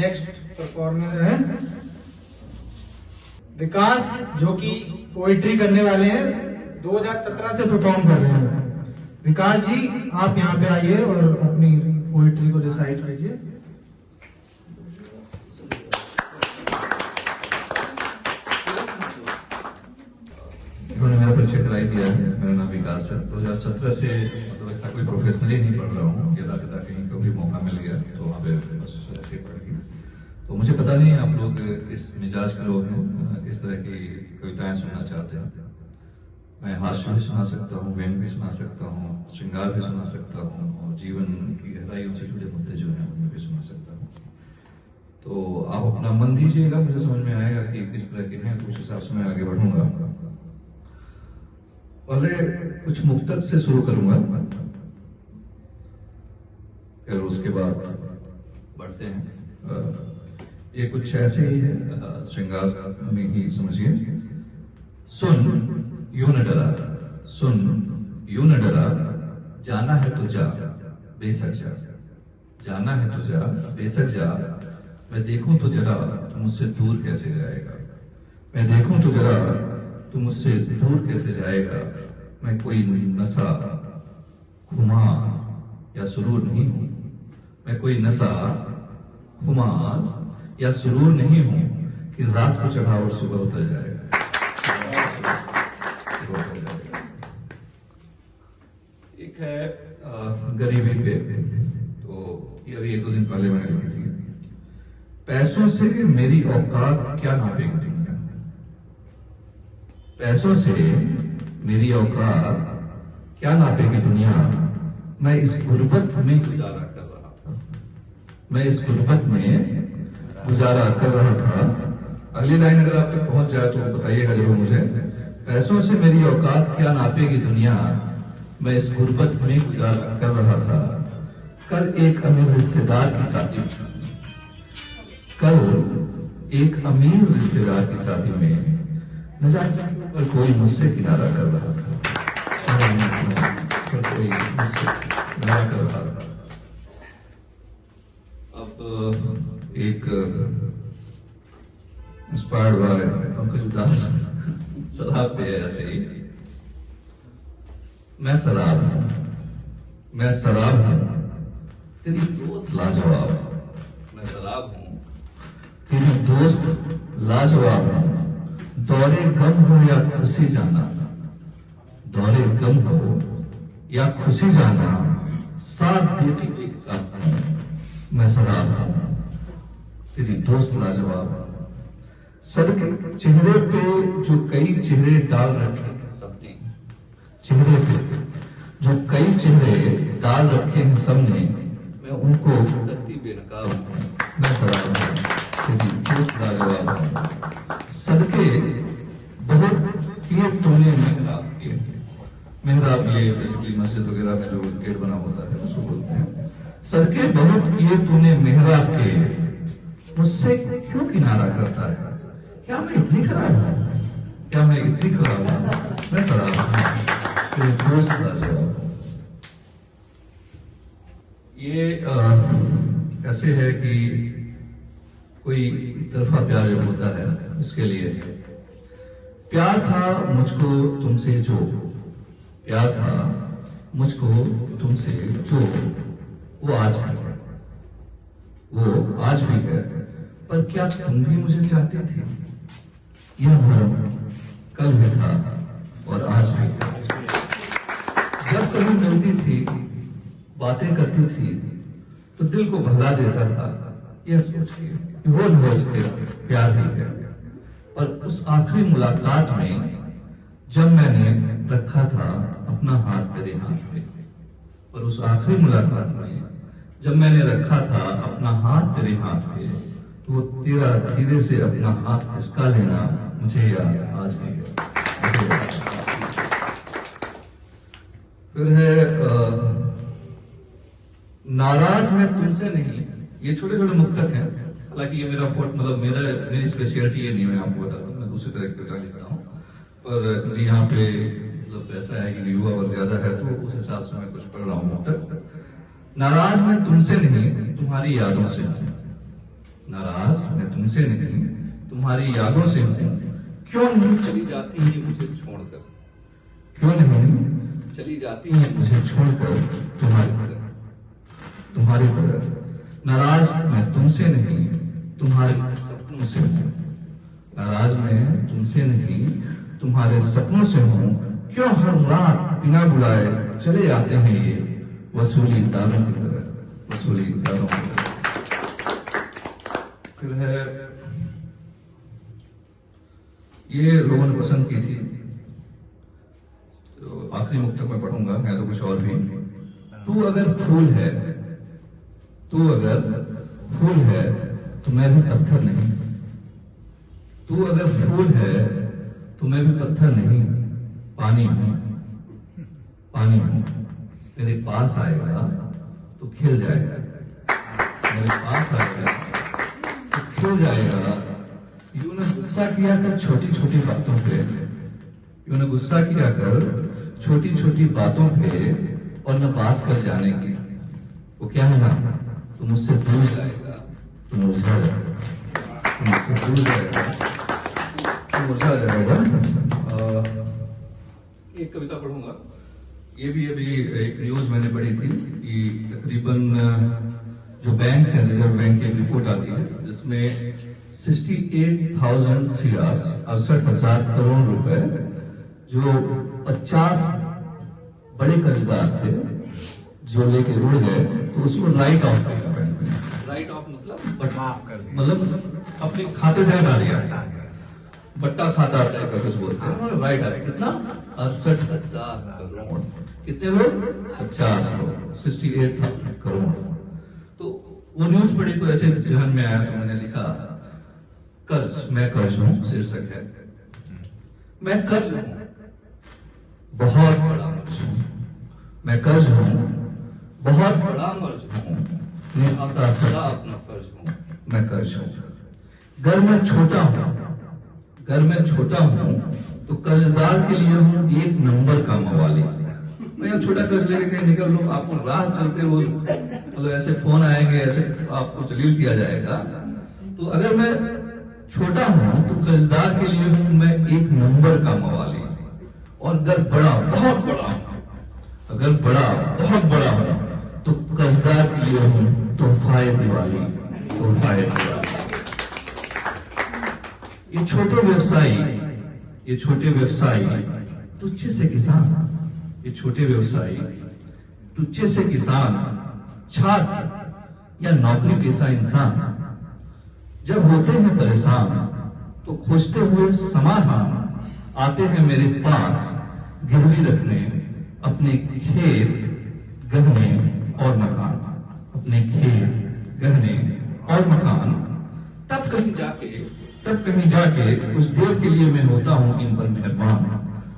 Next performer है विकास, जो कि पोएट्री करने वाले हैं, 2017 से परफॉर्म कर रहे हैं। विकास जी, आप यहाँ पे आइए और अपनी पोएट्री को डिसाइड कीजिए। उन्होंने मेरा परिचय कराई दिया है। मेरा नाम विकास है। 2017 से मतलब ऐसा कोई प्रोफेशनली नहीं पढ़ रहा हूँ, ये दादा कहीं को भी मौका मिल गया तो वहाँ पे बस ऐसे पढ़ गया। तो मुझे पता नहीं आप लोग किस मिजाज के लोग हैं, किस तरह की कविताएं सुनना चाहते हैं। मैं हास्य भी सुना सकता हूँ, व्यंग भी सुना सकता हूँ, श्रृंगार भी सुना सकता हूँ, और जीवन की गहराइयों से जुड़े मुद्दे जो हैं उनमें भी सुना सकता हूँ। तो आप अपना मन दीजिएगा, मुझे समझ में आएगा कि किस तरह के हैं, तो उस हिसाब से मैं आगे बढ़ूंगा। पहले कुछ मुक्तक से शुरू करूंगा, फिर उसके बाद बढ़ते हैं। ये कुछ ऐसे ही है, श्रृंगार में ही समझिए। सुन यूं न डरा, सुन यूं न डरा, जाना है तो जा बेशक जा, जाना है तो जा बेशक जा। मैं देखूं तो जरा तू मुझसे दूर कैसे जाएगा, मैं देखूं तो जरा तू मुझसे दूर कैसे जाएगा। मैं कोई नशा खुमार या सुरूर नहीं हूं, मैं कोई नशा खुमार या सुरूर नहीं हूं कि रात को चढ़ा और सुबह उतर जाएगा। एक है गरीबी पे, तो ये अभी 1-2 दिन पहले मैंने लिखी थी। पैसों से मेरी औकात क्या नापेगी दुनिया, पैसों से मेरी औकात क्या नापेगी दुनिया। मैं इस गुर्बत में गुजारा कर रहा था, मैं इस गुर्बत में गुजारा कर रहा था। अगली लाइन अगर आप तक पहुंच जाए तो बताइएगा जरूर मुझे। पैसों से मेरी औकात क्या नापेगी दुनिया, मैं इस गुर्बत में गुजारा कर रहा था। कल एक अमीर रिश्तेदार की शादी, कल एक अमीर रिश्तेदार की शादी में न जाने पर कोई मुझसे किनारा कर रहा था, कोई मुझसे किनारा कर रहा था। अब एक इंस्पायर्ड बाय पंकज उदास शराब पे है ऐसे ही। मैं शराब हूं, मैं शराब हूं, तेरी दोस्त लाजवाब। मैं शराब हूं, तेरी दोस्त लाजवाब हूं। दौरे गम हो या खुशी जाना, दौरे गम हो या खुशी जाना, साथ देती हुई साथ हूं। मैं शराब हूं, तेरी दोस्त लाजवाब। सबके चेहरे पे जो कई चेहरे डाल रखे हैं सबने, चेहरे पे जो कई चेहरे डाल रखे हैं सबने, मैं उनको करती बेनकाब हूं। मैं शराब हूं, तेरी दोस्त लाजवाब हूं। सदके बहुत किए तुमने मेहराब किए। मेहराब ये बेसिकली मस्जिद वगैरह में जो गेट बना होता है उसको बोलते हैं। सदके बहुत किए तूने मेहराब के, मुझसे क्यों किनारा करता है। क्या मैं इतनी खराब हूं, क्या मैं इतनी खराब हूं। मैं शराब हूं, तेरे दोस्त लाजवाब हूं। ये ऐसे है कि कोई तरफा प्यार जो होता है उसके लिए प्यार था मुझको तुमसे जो, प्यार था मुझको तुमसे जो, वो आज है, वो आज भी है। पर क्या तुम भी मुझे चाहती थी। यह भ्रम कल भी था और आज भी है। जब कभी मिलती थी, बातें करती थी, तो दिल को बहला देता था यह सोच के वो प्यार ही है। और उस आखिरी मुलाकात में जब मैंने रखा था अपना हाथ तेरे हाथ में, और उस आखिरी मुलाकात में जब मैंने रखा था अपना हाथ तेरे हाथ पे, तो वो तेरा धीरे से अपना हाथ खिसका लेना मुझे याद आज भी है। फिर है नाराज मैं तुमसे नहीं। ये छोटे छोटे मुक्तक हैं, हालांकि ये मेरा फोर्ट मतलब मेरी स्पेशलिटी ये नहीं, मैं आपको बताता हूँ, मैं दूसरी तरह की कविता लिखता हूँ। पर यहाँ पे मतलब ऐसा है कि युवा वर्ग ज्यादा है तो उस हिसाब से मैं कुछ पढ़ रहा हूँ मुक्तक। नाराज मैं तुमसे नहीं तुम्हारी यादों से हूँ, नाराज मैं तुमसे नहीं, तुम्हारी यादों से हूं। क्यों नहीं चली जाती है मुझे छोड़कर, क्यों नहीं चली जाती है मुझे छोड़कर तुम्हारी तरह। नाराज मैं तुमसे नहीं, तुम्हारे सपनों से हूं। नाराज मैं तुमसे नहीं, तुम्हारे सपनों से हूं। क्यों हर रात बिना बुलाए चले आते हैं ये वसूली दारों की तरह, वसूली दारों की तरह। फिर है, ये लोगों ने पसंद की थी, तो आखिरी मुक्तक मैं पढ़ूंगा, मैं तो कुछ और भी। तू अगर फूल है, तू अगर फूल है तो मैं भी पत्थर नहीं। तू अगर फूल है तो मैं भी पत्थर नहीं, पानी हूं, पानी हूं। मेरे पास आएगा तो खिल जाएगा, मेरे पास आएगा तो खिल जाएगा। यूं ने गुस्सा किया कर छोटी छोटी बातों पे, यूं ने गुस्सा किया कर छोटी छोटी बातों पे, और न बात कर जाने की। वो क्या है ना, तू मुझसे दूर जाएगा तो मुरझा जाएगा, तू मुझसे दूर जाएगा तो मुरझा जाएगा। एक कविता पढ़ूंगा, ये भी अभी एक न्यूज मैंने पढ़ी थी कि तकरीबन जो बैंक है, रिजर्व बैंक की एक रिपोर्ट आती है जिसमें 68,000 CR, 68,000 करोड़ रुपए जो 50 बड़े कर्जदार थे जो लेके रुड़ गए, तो उसको राइट ऑफ किया बैंक ने। राइट ऑफ मतलब अपने खाते से हटा दिया, बट्टा खाता टाइप का कुछ बोलते हैं, राइट ऑफ। कितना? 68,000 करोड़। कितने लोग? 50 लोग, 68,000 करोड़। तो वो न्यूज पढ़ी तो ऐसे जहन में आया, तो मैंने लिखा कर्ज, मैं कर्ज हूं, शीर्षक है। मैं कर्ज हूं, बहुत बड़ा मर्ज हूं। मैं कर्ज हूं, बहुत बड़ा मर्ज हूं, निभाता सदा अपना फर्ज हूं। मैं कर्ज हूं। घर में छोटा हूं, घर में छोटा हूं तो कर्जदार के लिए हूं एक नंबर का मवाली। मैं यहाँ छोटा कर्ज लेके कहीं निकल लूं, आपको राह चलते वो मतलब ऐसे फोन आएंगे, ऐसे आपको जलील किया जाएगा। तो अगर मैं छोटा हूं तो कर्जदार के लिए हूं मैं एक नंबर का मवाली। और अगर बड़ा, बहुत बड़ा हूं, अगर बड़ा, बहुत बड़ा हूं तो कर्जदार के लिए हूं तोहफाए दिवाली, तोहफाए दिवाली। ये छोटे व्यवसायी, ये छोटे व्यवसायी तुच्छे से किसान, ये छोटे व्यवसायी तुच्छे से किसान, छात्र या नौकरी पेशा इंसान जब होते हैं परेशान तो खोजते हुए समाधान आते हैं मेरे पास गिरवी रखने अपने खेत, गहने और मकान, अपने खेत, गहने और मकान। तब कहीं जाके कुछ देर के लिए मैं होता हूं इन पर मेहरबान,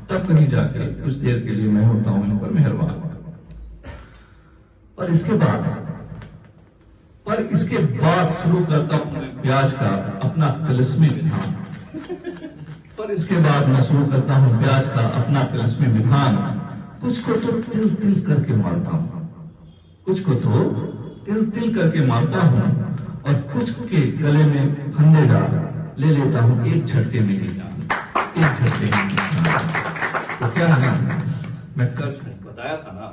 तब कहीं जाके कुछ देर के लिए मैं होता हूं इन पर मेहरबान। पर इसके बाद शुरू करता हूं मैं ब्याज का अपना तिलिस्मी विधान। पर इसके बाद मैं शुरू करता हूं ब्याज का अपना तिलिस्मी विधान। कुछ को तो तिल तिल करके मारता हूं, कुछ को तो तिल तिल करके मारता हूं, और कुछ के गले में फंदे डाल ले लेता हूं एक झटके में ही जान, एक झटके में ही जान। तो क्या है ना, मैं कर्ज हूं, बताया था ना,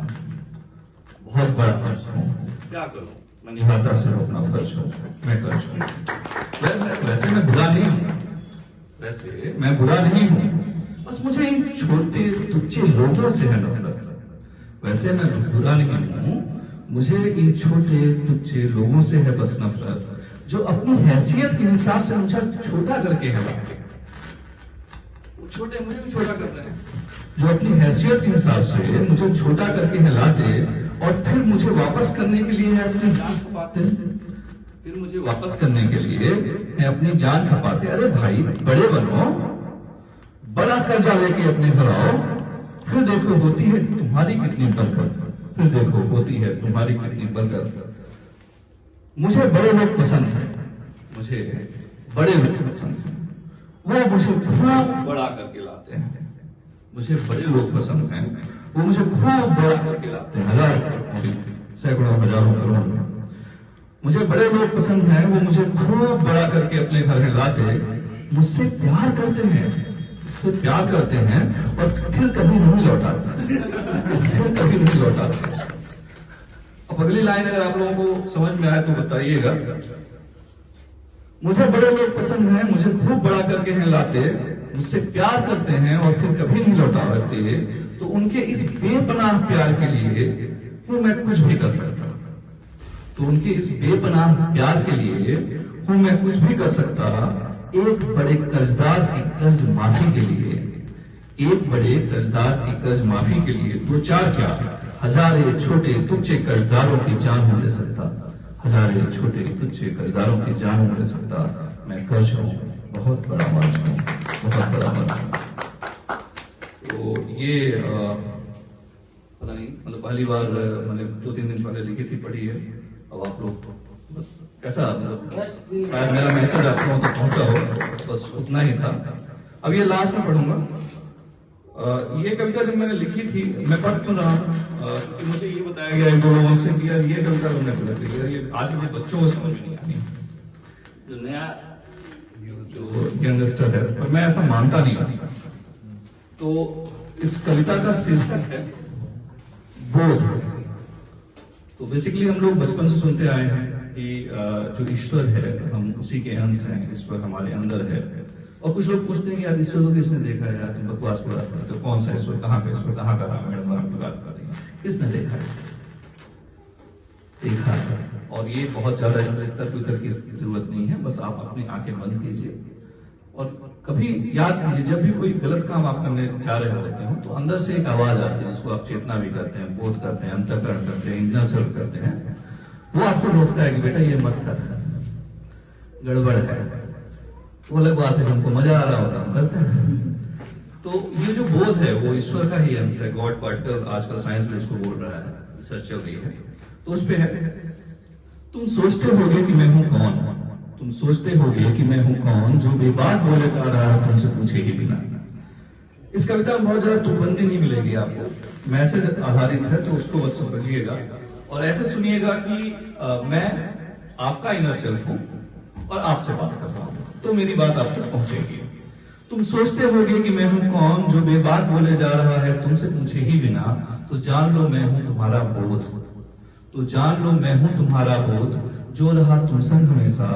बहुत बड़ा कर्ज हूं। क्या करूं, मैं निभाता सिर्फ अपना फर्ज हूं, मैं कर्ज हूं। वैसे मैं बुरा नहीं हूं, वैसे मैं बुरा नहीं हूं, बस मुझे इन छोटे तुच्छे लोगों से है नफरत। वैसे मैं बुरा नहीं हूं, मुझे इन छोटे तुच्छे लोगों से है बस नफरत, जो अपनी हैसियत के हिसाब से मुझे छोटा करके है लाते। छोटे मुझे भी छोटा कर रहे हैं, जो अपनी हैसियत के हिसाब से मुझे छोटा करके है लाते, और फिर मुझे वापस करने के लिए है अपनी जान खपाते, फिर मुझे वापस करने के लिए है अपनी जान खपाते। अरे भाई बड़े बनो, बड़ा कर्जा लेके अपने घर आओ, फिर देखो होती है तुम्हारी कितनी बरकत, फिर देखो होती है तुम्हारी कितनी बरकत। मुझे बड़े लोग पसंद हैं, मुझे बड़े लोग पसंद हैं, वो मुझे खूब बड़ा करके लाते हैं। मुझे बड़े लोग पसंद हैं, वो मुझे खूब बड़ा करके लाते हैं, हजार, सैकड़ों, हजारों, करोड़ों। मुझे बड़े लोग पसंद हैं, वो मुझे खूब बड़ा करके अपने घर में लाते, मुझसे प्यार करते हैं, मुझसे प्यार करते हैं और फिर कभी नहीं लौटाते, फिर कभी नहीं लौटाते। अब अगली लाइन अगर आप लोगों को समझ में आए तो बताइएगा। मुझे बड़े लोग पसंद हैं, मुझे खूब बड़ा करके हैं लाते, मुझसे प्यार करते हैं और फिर कभी नहीं लौटाते, तो उनके इस बेपनाह प्यार के लिए हूं मैं कुछ भी कर सकता, तो उनके इस बेपनाह प्यार के लिए हूं मैं कुछ भी कर सकता। एक बड़े कर्जदार की कर्ज माफी के लिए, एक बड़े कर्जदार की कर्ज माफी के लिए दो चार क्या, हजारे छोटे तुच्छे कर्जदारों की जान हो ले सकता, हजारे छोटे तुच्छे कर्जदारों की जान हो ले सकता। मैं कर्ज हूं, बहुत बड़ा मर्ज हूं, बहुत बड़ा मर्ज हूं। तो ये पता नहीं, मतलब पहली बार मैंने 2-3 दिन पहले लिखी थी, पढ़ी है। अब आप लोग बस कैसा, मतलब शायद मेरा मैसेज आप लोगों तक पहुंचा हो, बस उतना ही था। अब ये लास्ट में पढ़ूंगा। ये कविता जब मैंने लिखी थी, मैं पढ़ क्यों रहा हूं, क्योंकि मुझे ये बताया गया एक दो लोगों से कि यार ये कविता तुमने गलत लिखी है, ये आज के बच्चों को समझ में नहीं आनी, जो नया जो यंगस्टर है, पर मैं ऐसा मानता नहीं हूं। तो इस कविता का शीर्षक है बोध। तो बेसिकली हम लोग बचपन से सुनते आए हैं कि जो ईश्वर है हम उसी के अंश हैं, ईश्वर हमारे अंदर है। और कुछ लोग पूछते हैं कि यार ईश्वर को किसने देखा है, यार तुम बकवास की बात करते हो, कौन सा ईश्वर, कहाँ का ईश्वर, कहाँ का रामायण राम की बात कर रही है, किसने देखा है? देखा है। और ये बहुत ज्यादा तर्क वितर्क की जरूरत नहीं है, बस आप अपनी आंखें बंद कीजिए और कभी याद कीजिए, जब भी कोई गलत काम आप करने जा रहे होते हो तो अंदर से एक आवाज आती है, जिसको आप चेतना भी करते हैं, बोध करते हैं, अंतःकरण करते हैं, इंद्रियां सर्व करते हैं। वो आपको रोकता है कि बेटा ये मत कर, गड़बड़ है। वो अलग बात है, हमको मजा आ रहा होता हम करते हैं। तो ये जो बोध है वो ईश्वर का ही अंश है, गॉड पार्टिकल आजकल साइंस में इसको बोल रहा है, रिसर्च चल रही है। तो उस पे है, तुम सोचते होगे कि मैं हूं कौन, तुम सोचते होगे कि मैं हूं कौन, जो बेबाक बोले जा रहा है तुमसे पूछे ही बिना। इस कविता में बहुत ज्यादा तुकबंदी नहीं मिलेगी आपको, मैसेज आधारित है, तो उसको बस समझिएगा और ऐसे सुनिएगा कि मैं आपका इनर सेल्फ हूं और आपसे बात कर रहा हूं, तो मेरी बात आप तक पहुंचेगी। तुम सोचते होगे कि मैं हूं कौन, जो बेबाक बोले जा रहा है तुमसे पूछे ही बिना, तो जान लो मैं हूं तुम्हारा बोध, तो जान लो मैं हूं तुम्हारा बोध, जो रहा तुम संग हमेशा,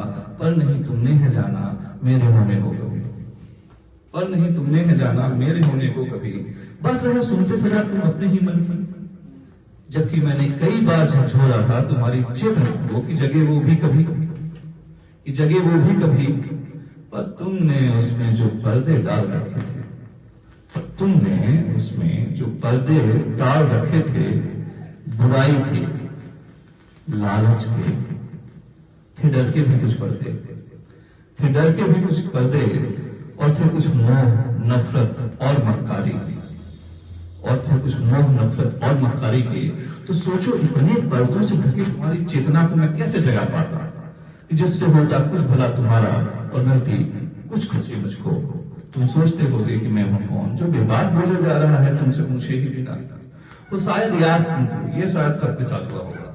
पर नहीं तुमने है जाना मेरे होने को कभी, पर नहीं तुमने है जाना मेरे होने को कभी। बस रहे सुनते सदा तुम अपने ही मन की, जबकि मैंने कई बार झकझोरा था तुम्हारी चेतना को कि जगे वो भी कभी, कि जगे वो भी कभी, पर तुमने उसमें जो पर्दे डाल रखे थे, पर तुमने उसमें जो पर्दे डाल रखे थे, बुराई के, लालच के, थे डर के भी कुछ पर्दे, थे डर के भी कुछ पर्दे, और थे कुछ मोह नफरत और मक्कारी, और थे कुछ मोह नफरत और मक्कारी के। तो सोचो इतने पर्दों से ढकी तुम्हारी चेतना को मैं कैसे जगा पाता, जिससे होता कुछ भला तुम्हारा और मिलती कुछ खुशी मुझको। तुम सोचते होगे कि मैं हूं कौन, जो बेबाक बोले जा रहा है तुमसे पूछे ही बिना। तो शायद याद तुमको, ये शायद सबके साथ हुआ होगा,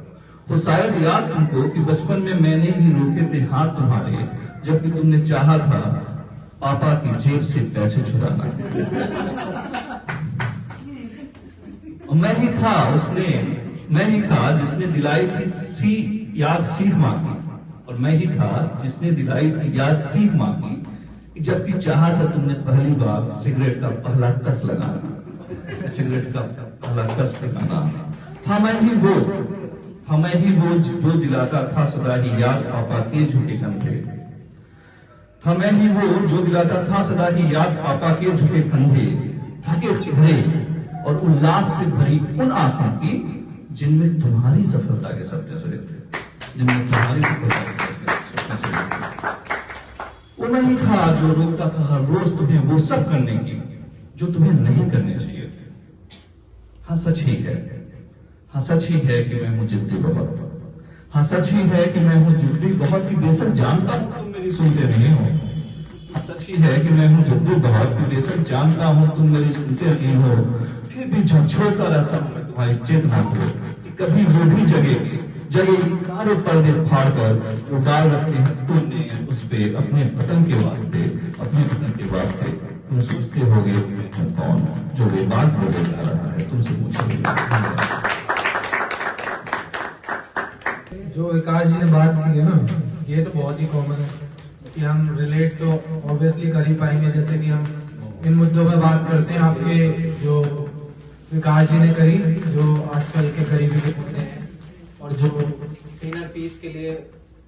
तो शायद याद तुमको कि बचपन में मैंने ही रोके थे हाथ तुम्हारे, जबकि तुमने चाहा था पापा की जेब से पैसे चुराना। मैं ही था उसने, मैं ही था जिसने दिलाई थी याद सीख मांगी, और मैं ही था जिसने दिलाई थी याद सीख मांगी, जबकि चाहा था तुमने पहली बार सिगरेट का पहला कस लगाना, सिगरेट का पहला कस लगाना। था मैं ही वो, था मैं ही वो जो दिलाता था सदा ही याद पापा के झुके कंधे, था मैं ही वो जो दिलाता था सदा ही याद पापा के झुके कंधे, थके चेहरे और उल्लास से भरी उन आंखों की जिनमें तुम्हारी सफलता के सपने सजे थे, जिनमें तुम्हारी सफलता के सपने सजे थे। वो नहीं था जो रोकता था हर रोज तुम्हें वो सब करने की जो तुम्हें नहीं करने चाहिए थे। हाँ सच ही है, हाँ सच ही है कि मैं हूं जिद्दी बहुत, हाँ सच ही है कि मैं हूं जिद्दी बहुत, ही बेशक जानता हूं तुम मेरी सुनते नहीं हो। हाँ सच ही है कि मैं हूं जिद्दी बहुत, ही बेशक जानता हूं तुम मेरी सुनते नहीं हो। फिर भी झकझोरता रहता हूं मैं तुम्हारी चेतना को कि कभी वो भी जगेगी, जगे सारे पर्दे फाड़कर वो डाल रखते हैं तुमने उस पे अपने वतन के वास्ते, अपने वतन के वास्ते। तुम सोचते होगे मैं हूं कौन जो ये बात बोले जा रहा है, तुमसे पूछेंगे। जो विकास जी ने बात की है ना, ये तो बहुत ही कॉमन है कि हम रिलेट तो ऑब्वियसली कर ही पाएंगे। जैसे कि हम इन मुद्दों पर बात करते हैं, आपके जो विकास जी ने करी, जो आजकल के गरीबी के मुद्दे हैं, और जो इनर पीस के लिए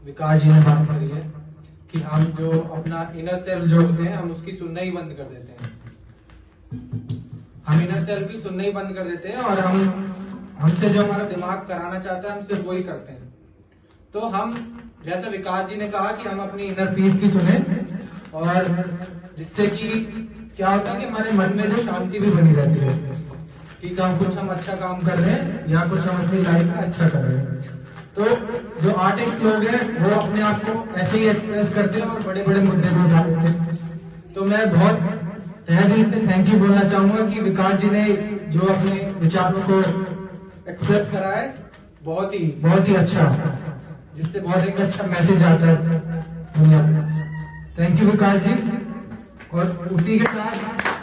विकास जी ने बात करी है कि हम जो अपना इनर सेल्फ जो होते हैं, हम उसकी सुनना ही बंद कर देते हैं। हम इनर सेल्फ की सुनना ही बंद कर देते हैं और हमसे जो हमारा दिमाग कराना चाहता है, हम सिर्फ वही करते हैं। तो हम, जैसे विकास जी ने कहा कि हम अपनी इनर पीस की सुने, और जिससे कि क्या होता है कि हमारे मन में जो शांति भी बनी रहती है कि कुछ हम अच्छा काम कर रहे हैं या कुछ हम अपनी लाइफ में अच्छा कर रहे हैं। तो जो आर्टिस्ट लोग हैं वो अपने आप को ऐसे ही एक्सप्रेस करते हैं और बड़े बड़े मुद्दे भी उठा लेते हैं। तो मैं बहुत तहे दिल से थैंक यू बोलना चाहूंगा कि विकास जी ने जो अपने विचारों को एक्सप्रेस करा है, बहुत ही अच्छा, जिससे बहुत एक अच्छा मैसेज आता है दुनिया में। थैंक यू विकास जी। और उसी के साथ